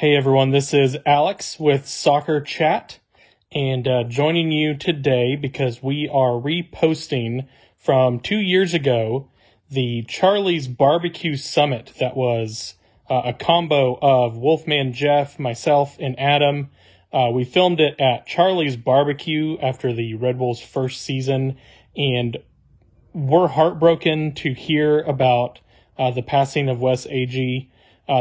Hey everyone, this is Alex with Soccer Chat, and joining you today because we are reposting from 2 years ago the Charlie's BBQ Summit that was a combo of Wolfman Jeff, myself, and Adam. We filmed it at Charlie's BBQ after the Red Bulls' first season, and we're heartbroken to hear about the passing of Wes Agee.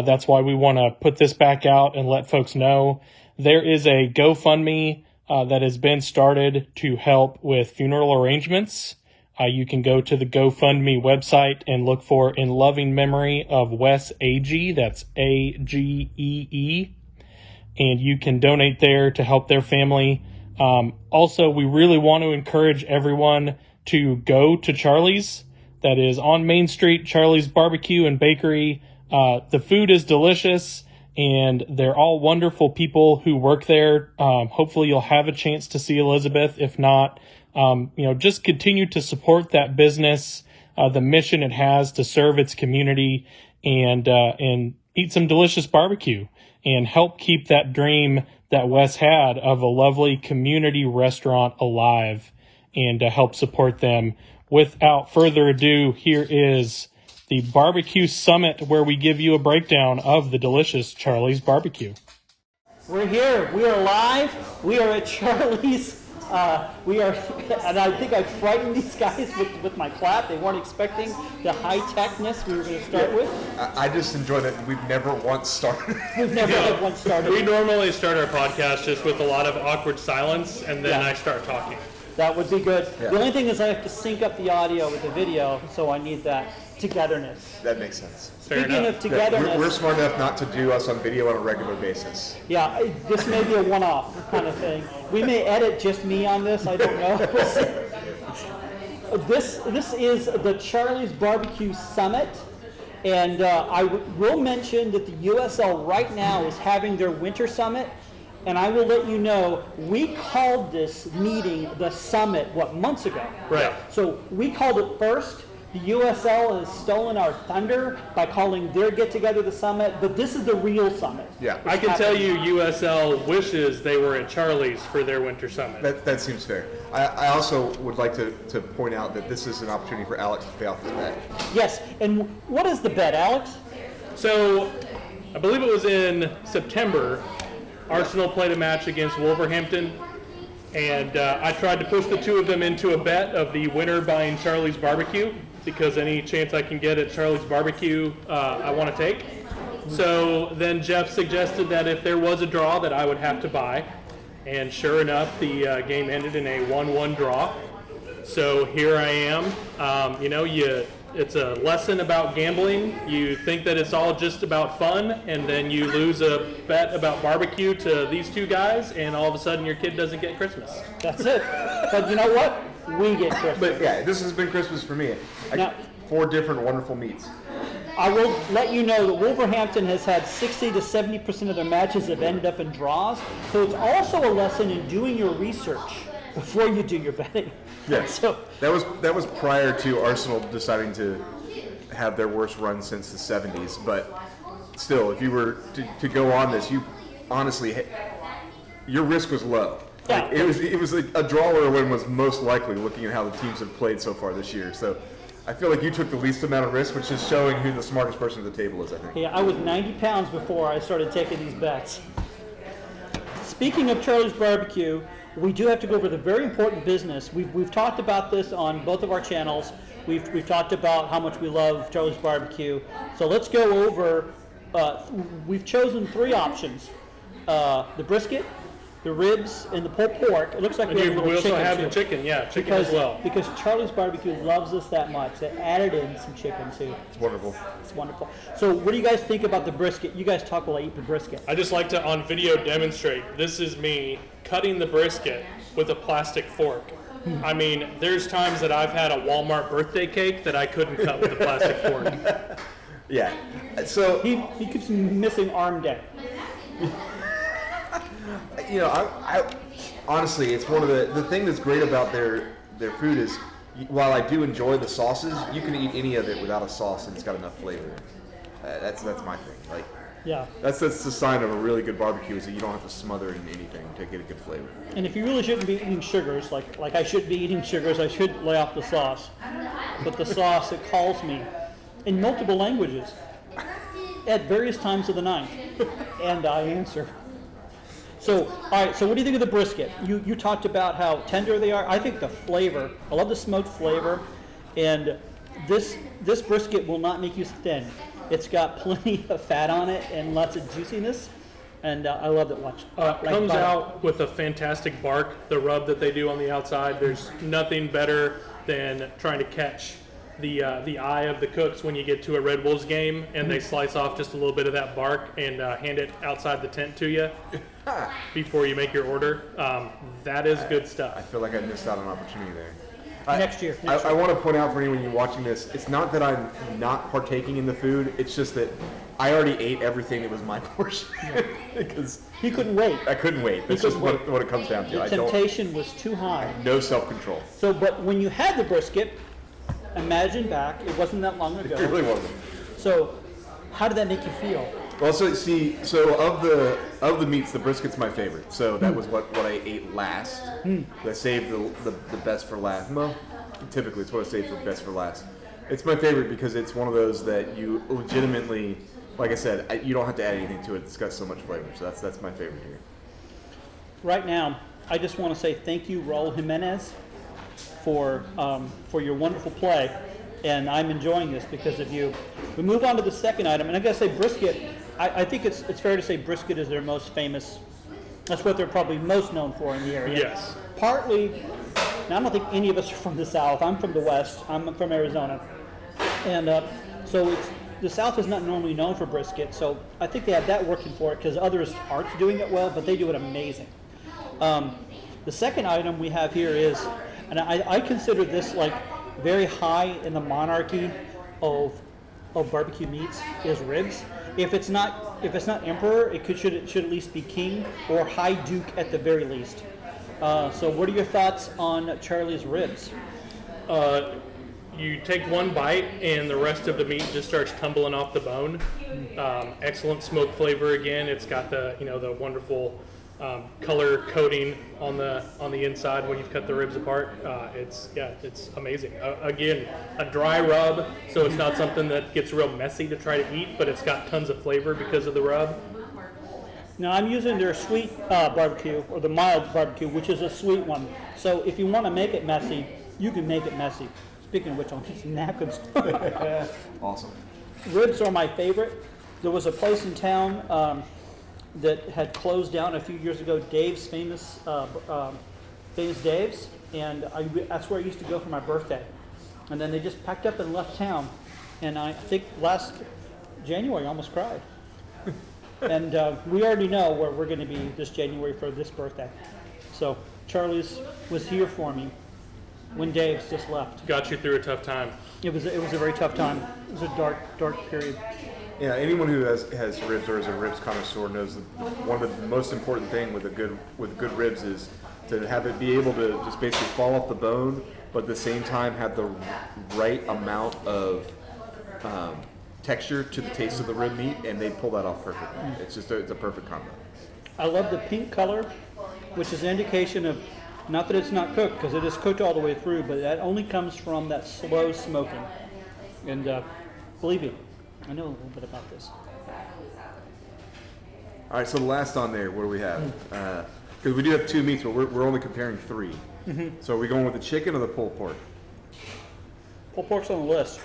That's why we want to put this back out and let folks know. There is a GoFundMe that has been started to help with funeral arrangements. You can go to the GoFundMe website and look for In Loving Memory of Wes Agee. That's Agee. And you can donate there to help their family. Also, we really want to encourage everyone to go to Charlie's. That is on Main Street, Charlie's Barbecue and Bakery. The food is delicious, and they're all wonderful people who work there. Hopefully you'll have a chance to see Elizabeth. If not, just continue to support that business, the mission it has to serve its community, and eat some delicious barbecue and help keep that dream that Wes had of a lovely community restaurant alive, and help support them. Without further ado, here is the Barbecue Summit, where we give you a breakdown of the delicious Charlie's Barbecue. We're here. We are live. We are at Charlie's. We are, and I think I frightened these guys with my clap. They weren't expecting the high-techness we were going to start with. I just enjoy that we've never once started. We've never had one started. We normally start our podcast just with a lot of awkward silence, and then I start talking. That would be good. Yeah. The only thing is I have to sync up the audio with the video, so I need that togetherness. That makes sense. Speaking of togetherness, We're smart enough not to do us on video on a regular basis. yeah, this may be a one-off kind of thing. We may edit just me on this. I don't know. This is the Charlie's Barbecue Summit, and I will mention that the USL right now is having their winter summit. And I will let you know, we called this meeting the summit, months ago? Right. So we called it first. The USL has stolen our thunder by calling their get-together the summit, but this is the real summit. Yeah. I can tell you USL wishes they were at Charlie's for their winter summit. That seems fair. I also would like to point out that this is an opportunity for Alex to pay off his bet. Yes, and what is the bet, Alex? So, I believe it was in September, Arsenal played a match against Wolverhampton, and I tried to push the two of them into a bet of the winner buying Charlie's Barbecue, because any chance I can get at Charlie's Barbecue, I want to take. So then Jeff suggested that if there was a draw that I would have to buy, and sure enough, the game ended in a 1-1 draw. So here I am. It's a lesson about gambling. You think that it's all just about fun, and then you lose a bet about barbecue to these two guys, and all of a sudden your kid doesn't get Christmas. That's it. But you know what? We get Christmas. But yeah, this has been Christmas for me. Now, 4 different wonderful meats. I will let you know that Wolverhampton has had 60 to 70% of their matches have ended up in draws. So it's also a lesson in doing your research before you do your betting. Yeah. So That was prior to Arsenal deciding to have their worst run since the 70s. But still, if you were to go on this, you honestly, your risk was low. Yeah. Like, it was a draw or a win was most likely, looking at how the teams have played so far this year. So I feel like you took the least amount of risk, which is showing who the smartest person at the table is, I think. yeah, I was 90 pounds before I started taking these bets. Speaking of Charlie's Barbecue, we do have to go over the very important business. We've talked about this on both of our channels. We've talked about how much we love Charlie's Barbecue. So let's go over, we've chosen 3 options. The brisket, the ribs, and the pulled pork. It looks like we have a little also chicken have too. the chicken, chicken as well. Because Charlie's Barbecue loves us that much. They added in some chicken too. It's wonderful. It's wonderful. So what do you guys think about the brisket? You guys talk while I eat the brisket. I just like to, on video, demonstrate. This is me cutting the brisket with a plastic fork. I mean, there's times that I've had a Walmart birthday cake that I couldn't cut with a plastic fork. Yeah. So He keeps missing arm day. I honestly, it's one of the thing that's great about their food is, while I do enjoy the sauces, you can eat any of it without a sauce and it's got enough flavor. That's my thing. Like, Yeah. That's the sign of a really good barbecue is that you don't have to smother it in anything to get a good flavor. And if you really shouldn't be eating sugars, like I should be eating sugars, I should lay off the sauce. But the sauce, it calls me in multiple languages at various times of the night, and I answer. So, all right. So, what do you think of the brisket? You talked about how tender they are. I think the flavor. I love the smoked flavor, and this brisket will not make you thin. It's got plenty of fat on it and lots of juiciness, and I love it. Comes out with a fantastic bark. The rub that they do on the outside. There's nothing better than trying to catch the eye of the cooks when you get to a Red Wolves game and they slice off just a little bit of that bark and hand it outside the tent to you before you make your order. That is good stuff. I feel like I missed out on an opportunity there. Next year. I want to point out for anyone watching this, it's not that I'm not partaking in the food. It's just that I already ate everything that was my portion because He couldn't wait. I couldn't wait. That's just what it comes down to. The temptation was too high. No self-control. So, but when you had the brisket, imagine back. It wasn't that long ago. It really wasn't. So, how did that make you feel? Well, so of the meats, the brisket's my favorite. So that was what I ate last. I saved the best for last. Well, typically it's what I save for best for last. It's my favorite because it's one of those that you legitimately, like I said, you don't have to add anything to it. It's got so much flavor. So that's my favorite here. Right now, I just want to say thank you, Raul Jimenez, for your wonderful play, and I'm enjoying this because of you. We move on to the second item, and I gotta say brisket. I think it's fair to say brisket is their most famous. That's what they're probably most known for in the area. Yes. Partly, now I don't think any of us are from the South. I'm from the West. I'm from Arizona, and so the South is not normally known for brisket. So I think they have that working for it because others aren't doing it well, but they do it amazing. The second item we have here is, and I consider this like very high in the monarchy of barbecue meats, is ribs. If it's not emperor, should at least be king or high duke at the very least. So what are your thoughts on Charlie's ribs? You take one bite and the rest of the meat just starts tumbling off the bone. Excellent smoke flavor again. It's got the wonderful color coating on the inside when you've cut the ribs apart. It's amazing. Again, a dry rub, so it's not something that gets real messy to try to eat, but it's got tons of flavor because of the rub. Now I'm using their sweet barbecue, or the mild barbecue, which is a sweet one. So if you want to make it messy, you can make it messy. Speaking of which, I'll get some napkins. Awesome. Ribs are my favorite. There was a place in town that had closed down a few years ago, Dave's famous Dave's, and that's where I used to go for my birthday. And then they just packed up and left town, and I think last January I almost cried. And we already know where we're going to be this January for this birthday. So Charlie's was here for me when Dave's just left. Got you through a tough time. It was a very tough time. It was a dark period. Yeah, anyone who has ribs or is a ribs connoisseur knows that one of the most important thing with good ribs is to have it be able to just basically fall off the bone, but at the same time have the right amount of texture to the taste of the rib meat, and they pull that off perfectly. It's a perfect combo. I love the pink color, which is an indication of, not that it's not cooked, because it is cooked all the way through, but that only comes from that slow smoking. And believe me, I know a little bit about this. All right, so the last on there, what do we have? Because we do have two meats, but we're only comparing three. Mm-hmm. So are we going with the chicken or the pulled pork? Pulled pork's on the list.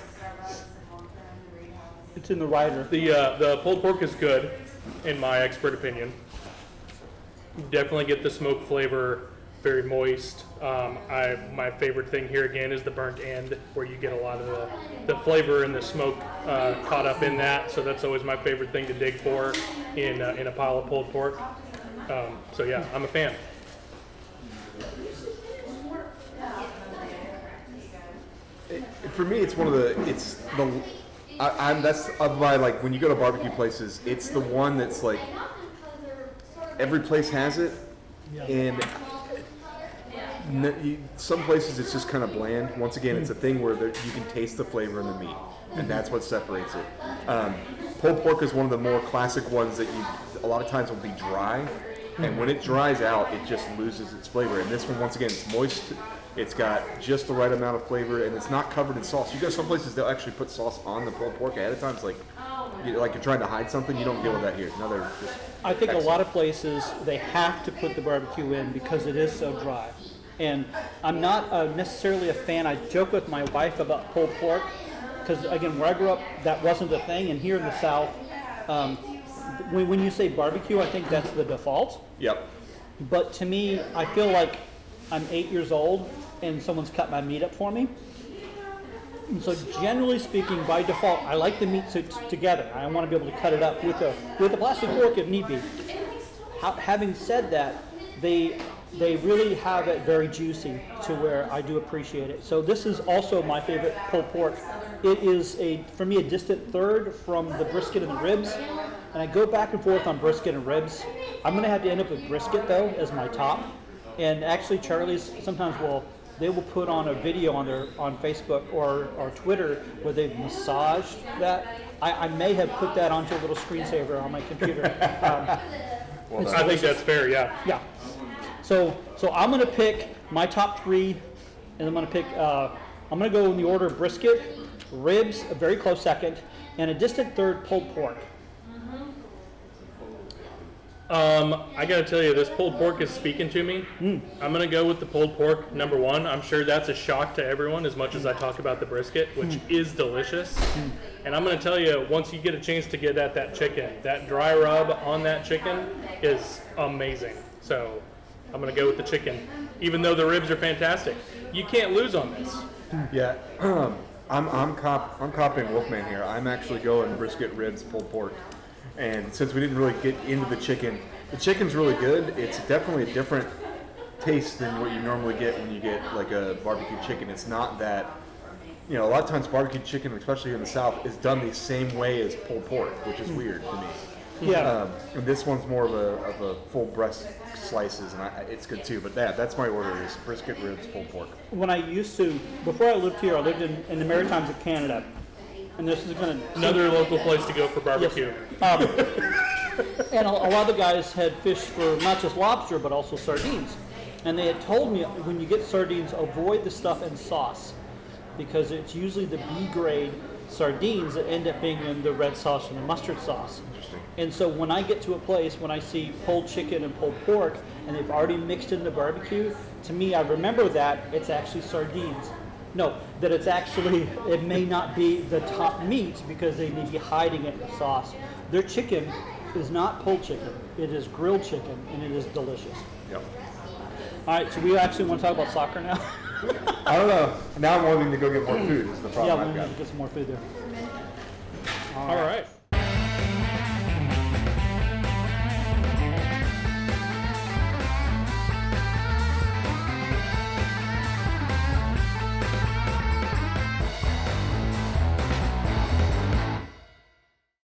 It's in the rider. The pulled pork is good, in my expert opinion. You definitely get the smoke flavor, very moist. My favorite thing here again is the burnt end, where you get a lot of the flavor and the smoke caught up in that. So that's always my favorite thing to dig for in a pile of pulled pork. So yeah, I'm a fan. For me, it's that's of my, like, when you go to barbecue places, it's the one that's like every place has it, and some places it's just kind of bland. Once again, it's a thing where you can taste the flavor in the meat, and that's what separates it. pulled pork is one of the more classic ones that a lot of times will be dry, and when it dries out, it just loses its flavor. And this one, once again, it's moist. It's got just the right amount of flavor, and it's not covered in sauce. You go some places, they'll actually put sauce on the pulled pork ahead of time. It's like you're trying to hide something. You don't get with that here. No, they're just I think excellent. a lot of places, they have to put the barbecue in because it is so dry. And I'm not necessarily a fan. I joke with my wife about pulled pork because, again, where I grew up, that wasn't a thing. And here in the South, when you say barbecue, I think that's the default. Yep. But to me, I feel like I'm 8 years old and someone's cut my meat up for me. And so generally speaking, by default, I like the meat together. I want to be able to cut it up with a plastic fork if need be. Having said that, they really have it very juicy to where I do appreciate it. So this is also my favorite pulled pork. It is, for me, a distant third from the brisket and the ribs. And I go back and forth on brisket and ribs. I'm going to have to end up with brisket, though, as my top. And actually, Charlie's sometimes will put on a video on Facebook or Twitter where they've massaged that. I may have put that onto a little screensaver on my computer. I think that's fair, yeah. Yeah. So I'm going to pick my top three, and I'm going to go in the order of brisket, ribs, a very close second, and a distant third, pulled pork. I gotta tell you, this pulled pork is speaking to me. I'm gonna go with the pulled pork, number one. I'm sure that's a shock to everyone as much as I talk about the brisket, which is delicious. And I'm gonna tell you, once you get a chance to get at that chicken, that dry rub on that chicken is amazing. So I'm gonna go with the chicken, even though the ribs are fantastic. You can't lose on this. Yeah. I'm copying Wolfman here. I'm actually going brisket, ribs, pulled pork. And since we didn't really get into the chicken's really good. It's definitely a different taste than what you normally get when you get like a barbecue chicken. It's not that, a lot of times barbecue chicken, especially here in the South, is done the same way as pulled pork, which is weird to me. Yeah. And this one's more of a full breast slices, and it's good too. But that's my order: is brisket, ribs, pulled pork. When I used to, before I lived here, I lived in the Maritimes of Canada. And this is going to... Another local place to go for barbecue. Yes. And a lot of the guys had fished for not just lobster, but also sardines. And they had told me, when you get sardines, avoid the stuff in sauce, because it's usually the B-grade sardines that end up being in the red sauce and the mustard sauce. Interesting. And so when I get to a place, when I see pulled chicken and pulled pork, and they've already mixed in the barbecue, to me, I remember that it's actually sardines. No, that it may not be the top meat because they may be hiding it in the sauce. Their chicken is not pulled chicken. It is grilled chicken, and it is delicious. Yep. All right, so we actually want to talk about soccer now? I don't know. Now I'm wanting to go get more food is the Yeah, problem we I've need got. to get some more food there. All right.